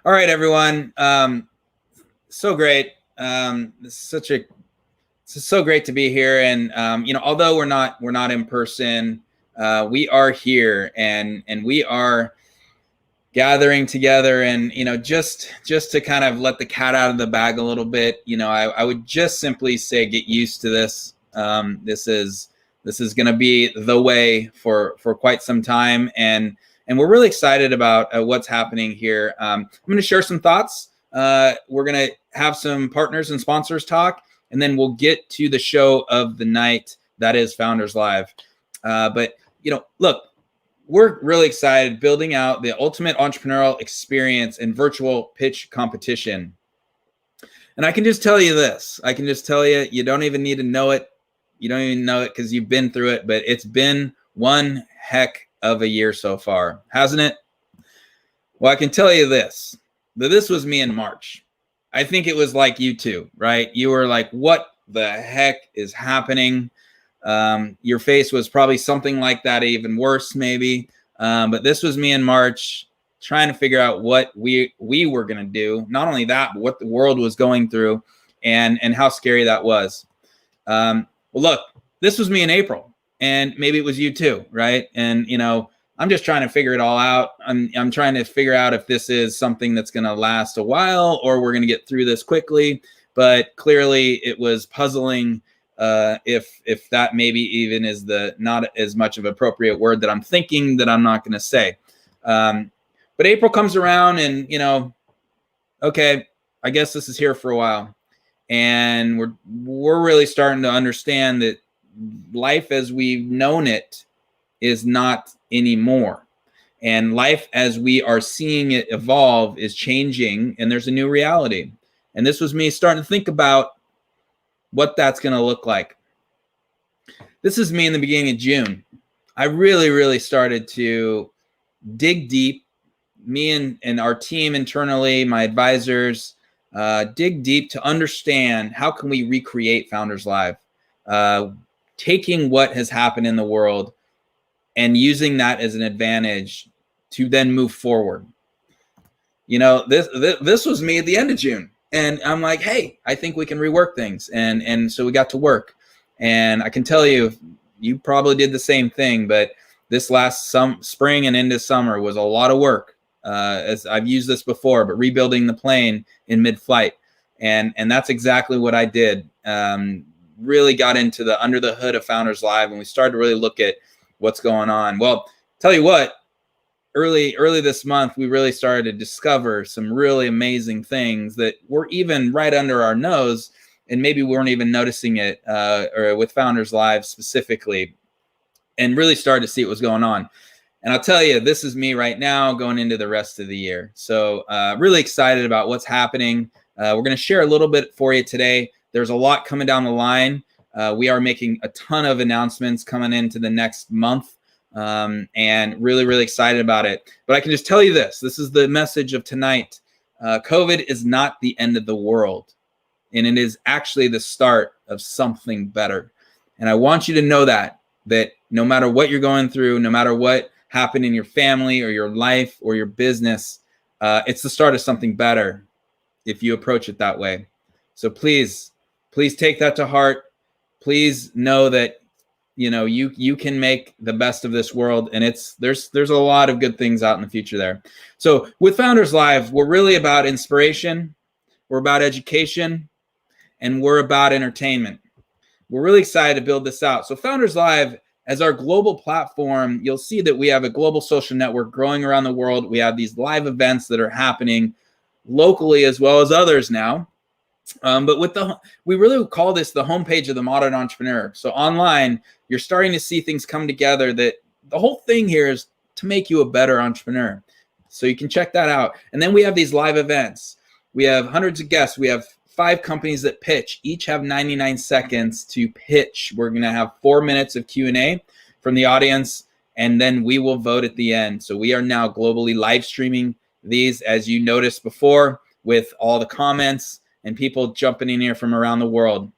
All right, everyone. So great. It's so great to be here. And although we're not in person, we are here, and we are gathering together. And just to kind of let the cat out of the bag a little bit. I would just simply say get used to this. This is going to be the way for quite some time, and we're really excited about what's happening here. I'm going to share some thoughts. We're going to have some partners and sponsors talk, and then we'll get to the show of the night, that is Founders Live. But look, we're really excited building out the ultimate entrepreneurial experience and virtual pitch competition. And I can just tell you this. I can just tell you, you don't even need to know it. You don't even know it because you've been through it, but it's been one heck of a year so far, hasn't it? Well, I can tell you this, that this was me in March. I think it was like you too, right? You were like, what the heck is happening? Your face was probably something like that, even worse maybe. But this was me in March, trying to figure out what we were going to do. Not only that, but what the world was going through, and how scary that was. Well, look, this was me in April, and maybe it was you too, right? And I'm just trying to figure it all out. I'm trying to figure out if this is something that's going to last a while, or we're going to get through this quickly. But clearly, it was puzzling. If that maybe even is the not as much of an appropriate word that I'm thinking that I'm not going to say. But April comes around, and okay, I guess this is here for a while. And we're really starting to understand that life as we've known it is not anymore. And life as we are seeing it evolve is changing, and there's a new reality. And this was me starting to think about what that's going to look like. This is me in the beginning of June. I really started to dig deep. Me and our team internally, my advisors, dig deep to understand how can we recreate Founders Live, taking what has happened in the world and using that as an advantage to then move forward. This was me at the end of June, and I'm like, hey, I think we can rework things, and so we got to work. And I can tell you, you probably did the same thing, but this last spring and into summer was a lot of work. As I've used this before, but rebuilding the plane in mid-flight, and that's exactly what I did. Really got into the under the hood of Founders Live, and we started to really look at what's going on. Well, tell you what, early this month, we really started to discover some really amazing things that were even right under our nose, and maybe we weren't even noticing it, or with Founders Live specifically, and really started to see what was going on. And I'll tell you, this is me right now going into the rest of the year. So really excited about what's happening. We're going to share a little bit for you today. There's a lot coming down the line. We are making a ton of announcements coming into the next month, and really excited about it. But I can just tell you this is the message of tonight. COVID is not the end of the world, and it is actually the start of something better. And I want you to know that no matter what you're going through, no matter what happened in your family or your life or your business, it's the start of something better if you approach it that way. So please take that to heart. Please know that you can make the best of this world, and there's a lot of good things out in the future there. So with Founders Live, we're really about inspiration, we're about education, and we're about entertainment. We're really excited to build this out. So Founders Live, as our global platform, you'll see that we have a global social network growing around the world. We have these live events that are happening locally as well as others now. But we really call this the homepage of the modern entrepreneur. So online, you're starting to see things come together that the whole thing here is to make you a better entrepreneur. So you can check that out. And then we have these live events. We have hundreds of guests. We have 5 companies that pitch. Each have 99 seconds to pitch. We're going to have 4 minutes of Q&A from the audience, and then we will vote at the end. So we are now globally live streaming these, as you noticed before, with all the comments and people jumping in here from around the world.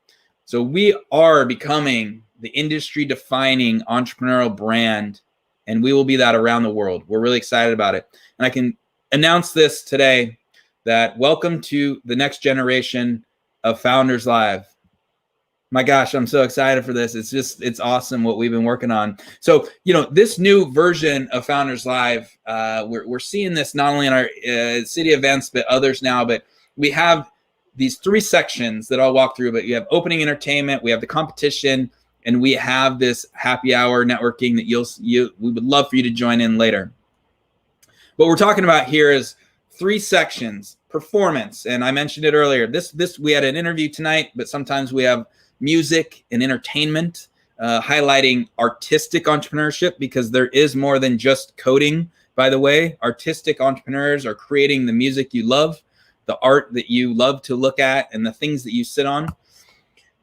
So we are becoming the industry-defining entrepreneurial brand, and we will be that around the world. We're really excited about it. And I can announce this today. that welcome to the next generation of Founders Live. My gosh, I'm so excited for this. It's awesome what we've been working on. So, this new version of Founders Live, we're seeing this not only in our city events, but others now. But we have these 3 sections that I'll walk through. But you have opening entertainment, we have the competition, and we have this happy hour networking that we would love for you to join in later. What we're talking about here is 3 sections: performance, and I mentioned it earlier. This we had an interview tonight, but sometimes we have music and entertainment, highlighting artistic entrepreneurship, because there is more than just coding, by the way. Artistic entrepreneurs are creating the music you love, the art that you love to look at, and the things that you sit on.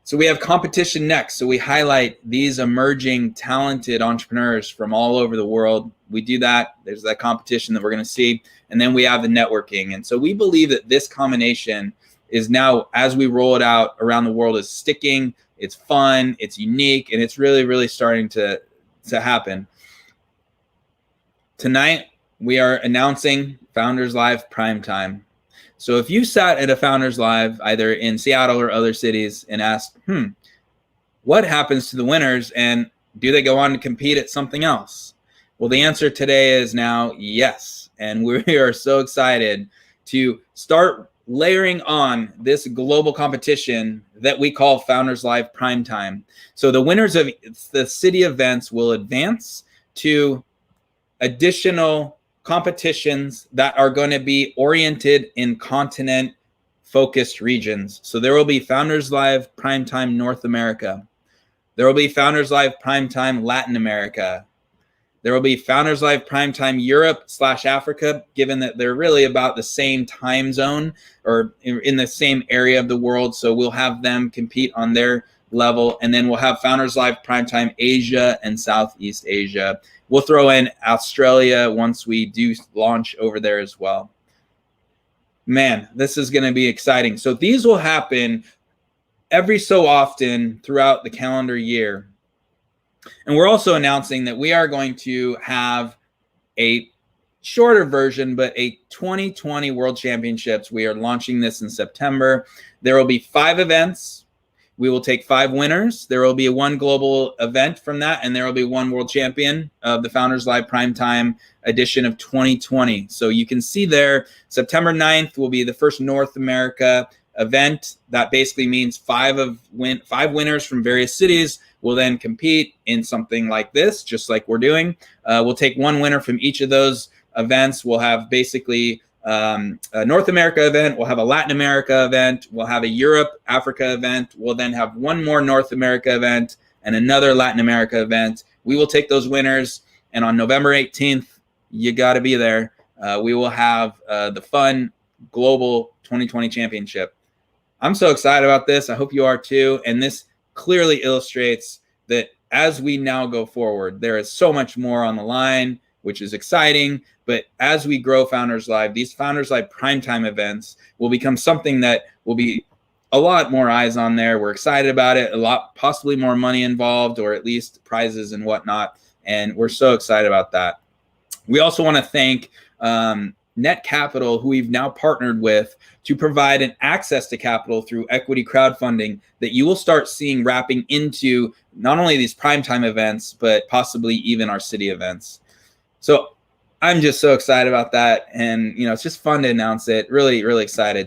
So we have competition next. So we highlight these emerging, talented entrepreneurs from all over the world. We do that. There's that competition that we're going to see. And then we have the networking. And so we believe that this combination is now, as we roll it out around the world, is sticking. It's fun, it's unique, and it's really, really starting to happen. Tonight, we are announcing Founders Live Primetime. So if you sat at a Founders Live, either in Seattle or other cities, and asked, what happens to the winners, and do they go on to compete at something else? Well, the answer today is now yes. And we are so excited to start layering on this global competition that we call Founders Live Primetime. So the winners of the city events will advance to additional competitions that are going to be oriented in continent-focused regions. So there will be Founders Live Primetime North America. There will be Founders Live Primetime Latin America. There will be Founders Live Primetime Europe/Africa, given that they're really about the same time zone or in the same area of the world. So we'll have them compete on their level. And then we'll have Founders Live Primetime Asia and Southeast Asia. We'll throw in Australia once we do launch over there as well. Man, this is going to be exciting. So these will happen every so often throughout the calendar year. And we're also announcing that we are going to have a shorter version, but a 2020 World Championships. We are launching this in September. There will be 5 events. We will take 5 winners. There will be 1 global event from that, and there will be 1 world champion of the Founders Live Primetime edition of 2020. So you can see there, September 9th will be the first North America event. That basically means 5 winners from various cities will then compete in something like this, just like we're doing. We'll take 1 winner from each of those events. We'll have basically a North America event. We'll have a Latin America event. We'll have a Europe, Africa event. We'll then have 1 more North America event and another Latin America event. We will take those winners, and on November 18th, you got to be there. We will have the fun global 2020 championship. I'm so excited about this. I hope you are too. And this clearly illustrates that as we now go forward, there is so much more on the line, which is exciting. But as we grow Founders Live, these Founders Live Primetime events will become something that will be a lot more eyes on there. We're excited about it, possibly more money involved, or at least prizes and whatnot. And we're so excited about that. We also want to thank Net Capital, who we've now partnered with to provide an access to capital through equity crowdfunding that you will start seeing wrapping into not only these primetime events, but possibly even our city events. So I'm just so excited about that. And, it's just fun to announce it. Really, really excited.